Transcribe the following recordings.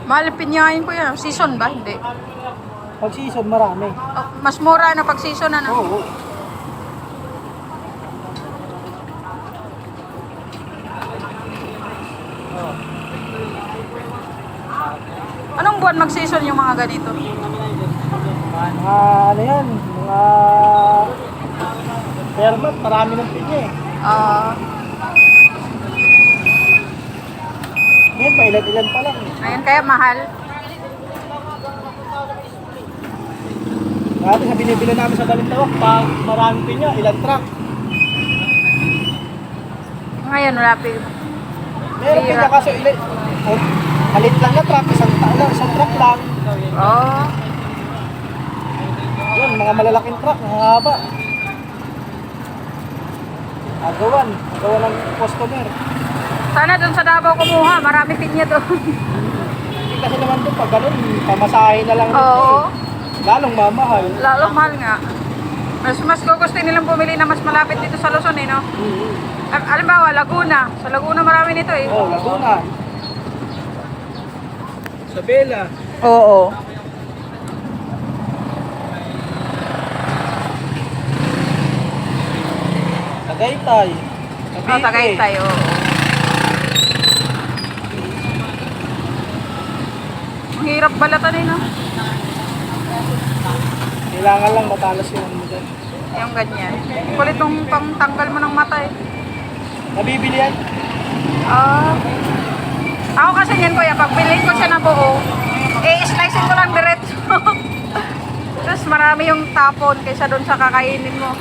Mahal pinyahin ko yan. Season ba? Hindi. Pag season, marami. Oh, mas mura na pag season na. Oo. Anong buwan mag-season yung mga ganito? Mga ano yan, mga permat, marami ng pinya eh. Ngayon pa, ilan-ilan pa lang eh. Ayun kaya mahal. Dati sa binibili namin sa Balintawak, pag maraming pinya, ilang truck. Ngayon wala pa. Meron pinya kaso ilan, halit lang na truck, isang truck lang. Oh. Yun, mga malalaking truck, haba. Agawan ng customer. Sana dun sa Davao kumuha, marami pinya doon. Hindi kasi naman doon, pag ganun, pamasahe na lang. Oo. Lalong mamahal. Lalo mahal nga. Mas gusto nilang bumili na mas malapit dito sa Luzon eh, no? Halimbawa, Laguna. Sa Laguna marami nito eh. Oo, Laguna. Sa Bela. Oo. Tagaytay. Tagaytay, oo. Ang hirap balatan eh, no? Kailangan lang matalas yung ano dyan. Yung ganyan. Kulit nung pangtanggal mo ng mata eh. Nabibili yan? Ako kasi yan kuya, pag bilhin ko siya na buo, i-slicein ko lang diretso. Tapos marami yung tapon kaysa doon sa kakainin mo.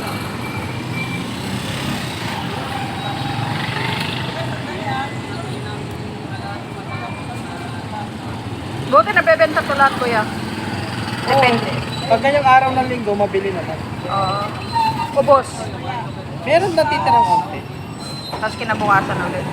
Buti nabebenta to lahat kuya. Depende. Pag ganyang araw ng linggo, mabili naman. Ubos. Meron na titirang konti. Tapos kinabukasan ulit.